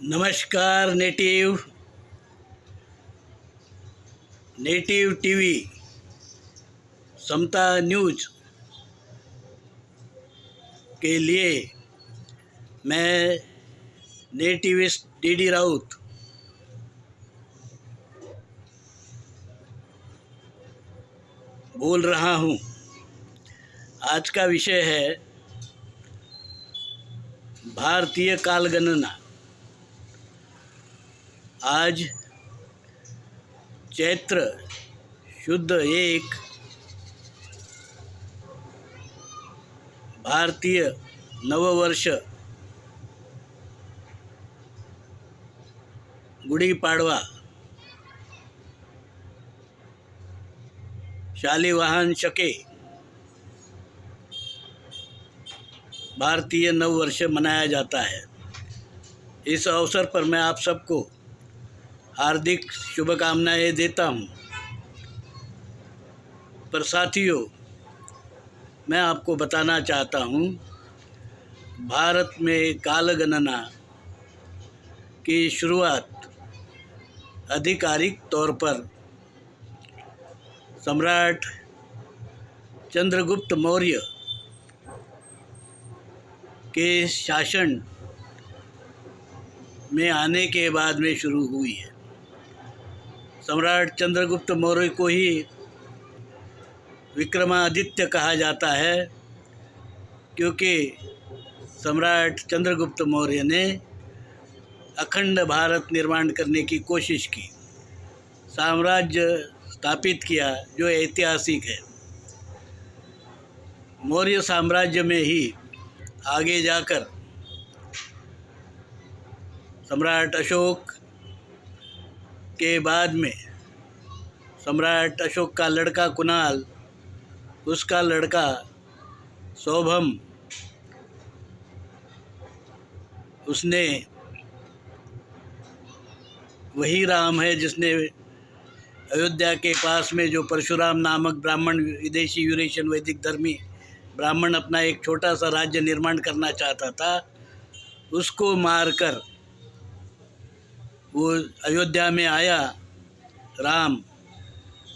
नमस्कार native native TV समता news के लिए मैं नेटिविस्ट डीडी राउत बोल रहा हूँ। आज का विषय है भारतीय कालगणना। आज चैत्र शुद्ध 1 भारतीय नववर्ष गुड़ी पाड़वा शालिवाहन शके भारतीय नववर्ष मनाया जाता है। इस अवसर पर मैं आप सबको हार्दिक शुभकामनाएं देता हूं। पर साथियों, मैं आपको बताना चाहता हूं, भारत में कालगणना की शुरुआत आधिकारिक तौर पर सम्राट चंद्रगुप्त मौर्य के शासन में आने के बाद में शुरू हुई है। सम्राट चंद्रगुप्त मौर्य को ही विक्रमादित्य कहा जाता है, क्योंकि सम्राट चंद्रगुप्त मौर्य ने अखंड भारत निर्माण करने की कोशिश की, साम्राज्य स्थापित किया जो ऐतिहासिक है। मौर्य साम्राज्य में ही आगे जाकर सम्राट अशोक के बाद में सम्राट अशोक का लड़का कुणाल, उसका लड़का सौभम, उसने वही राम है जिसने अयोध्या के पास में जो परशुराम नामक ब्राह्मण, विदेशी यूरेशियन वैदिक धर्मी ब्राह्मण अपना एक छोटा सा राज्य निर्माण करना चाहता था, उसको मारकर वो अयोध्या में आया राम।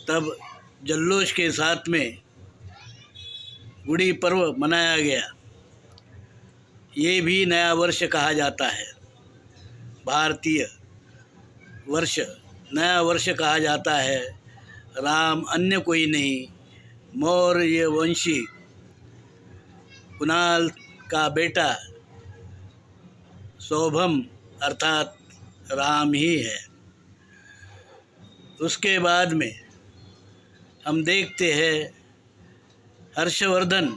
तब जल्लोष के साथ में गुड़ी पर्व मनाया गया। ये भी नया वर्ष कहा जाता है। भारतीय वर्ष नया वर्ष कहा जाता है। राम अन्य कोई नहीं, मौर्य वंशी कुणाल का बेटा सौभम अर्थात राम ही है। उसके बाद में हम देखते हैं हर्षवर्धन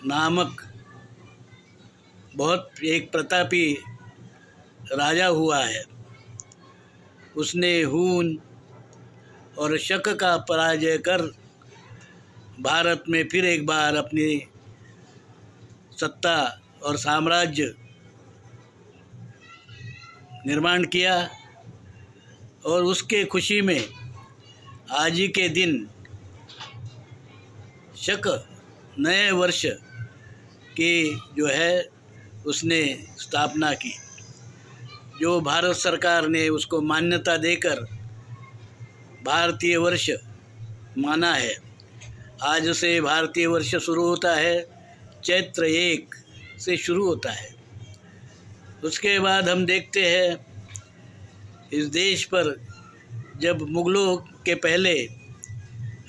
नामक बहुत एक प्रतापी राजा हुआ है। उसने हून और शक का पराजय कर भारत में फिर एक बार अपनी सत्ता और साम्राज्य निर्माण किया, और उसके खुशी में आज ही के दिन शक नए वर्ष की जो है उसने स्थापना की, जो भारत सरकार ने उसको मान्यता देकर भारतीय वर्ष माना है। आज से भारतीय वर्ष शुरू होता है, चैत्र 1 से शुरू होता है। उसके बाद हम देखते हैं इस देश पर जब मुग़लों के पहले,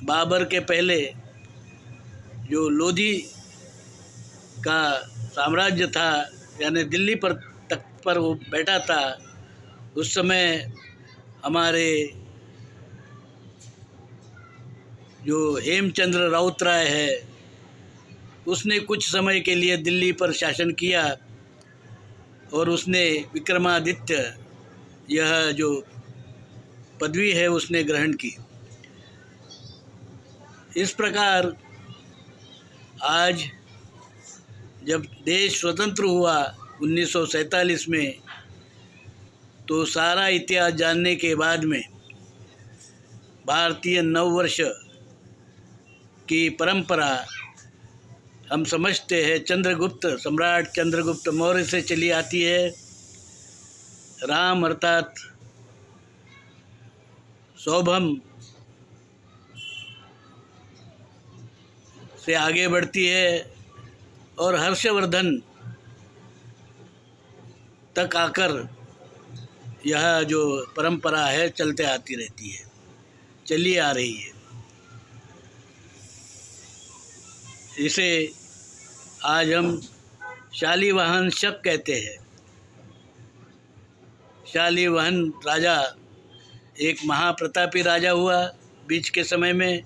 बाबर के पहले जो लोधी का साम्राज्य था, यानी दिल्ली पर तख्त पर वो बैठा था, उस समय हमारे जो हेमचंद्र राउतराय है, उसने कुछ समय के लिए दिल्ली पर शासन किया और उसने विक्रमादित्य यह जो पदवी है उसने ग्रहण की। इस प्रकार आज जब देश स्वतंत्र हुआ 1947 में, तो सारा इतिहास जानने के बाद में भारतीय नववर्ष की परंपरा हम समझते हैं चंद्रगुप्त, सम्राट चंद्रगुप्त मौर्य से चली आती है। राम अर्थात सौभम से आगे बढ़ती है और हर्षवर्धन तक आकर यह जो परंपरा है चलते आती रहती है, चली आ रही है। इसे आज हम शालिवाहन शक कहते हैं। शालिवाहन राजा एक महाप्रतापी राजा हुआ बीच के समय में,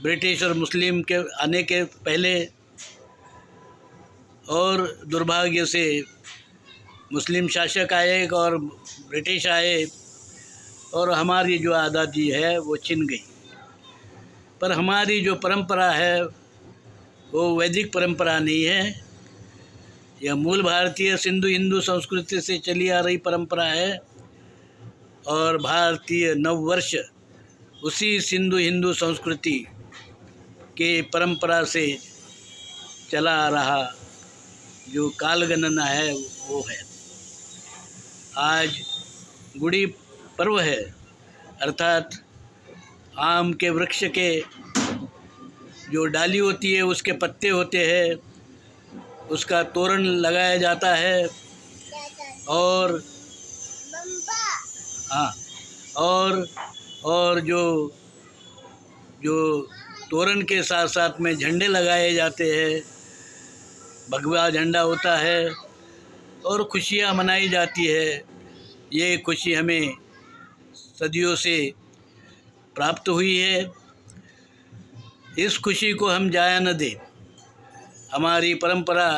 ब्रिटिश और मुस्लिम के आने के पहले, और दुर्भाग्य से मुस्लिम शासक आए और ब्रिटिश आए और हमारी जो आज़ादी है वो छिन गई। पर हमारी जो परंपरा है वो वैदिक परंपरा नहीं है, यह मूल भारतीय सिंधु हिंदू संस्कृति से चली आ रही परंपरा है। और भारतीय नववर्ष उसी सिंधु हिंदू संस्कृति के परंपरा से चला आ रहा जो कालगणना है वो है। आज गुड़ी पर्व है, अर्थात आम के वृक्ष के जो डाली होती है उसके पत्ते होते हैं, उसका तोरण लगाया जाता है। और हाँ, और जो जो तोरण के साथ साथ में झंडे लगाए जाते हैं, भगवा झंडा होता है और खुशियाँ मनाई जाती है। ये खुशी हमें सदियों से प्राप्त हुई है, इस खुशी को हम जाया न दें। हमारी परंपरा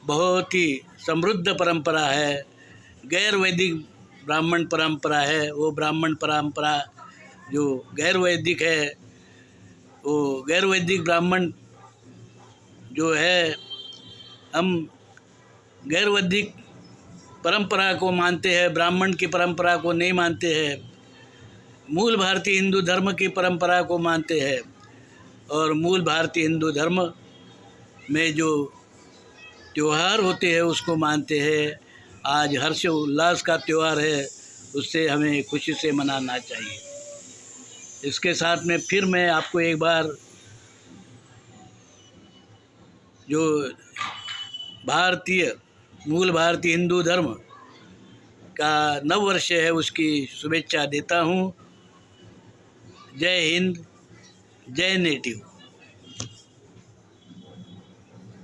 बहुत ही समृद्ध परंपरा है, गैर वैदिक ब्राह्मण परंपरा है। वो ब्राह्मण परंपरा जो गैर वैदिक है, वो गैर वैदिक ब्राह्मण जो है, हम गैर वैदिक परंपरा को मानते हैं, ब्राह्मण की परंपरा को नहीं मानते हैं, मूल भारतीय हिंदू धर्म की परंपरा को मानते हैं। और मूल भारतीय हिंदू धर्म में जो त्यौहार होते हैं उसको मानते हैं। आज हर्ष उल्लास का त्यौहार है, उससे हमें खुशी से मनाना चाहिए। इसके साथ में फिर मैं आपको एक बार जो मूल भारतीय हिंदू धर्म का नववर्ष है उसकी शुभेच्छा देता हूँ। जय हिंद, जय नेटिव।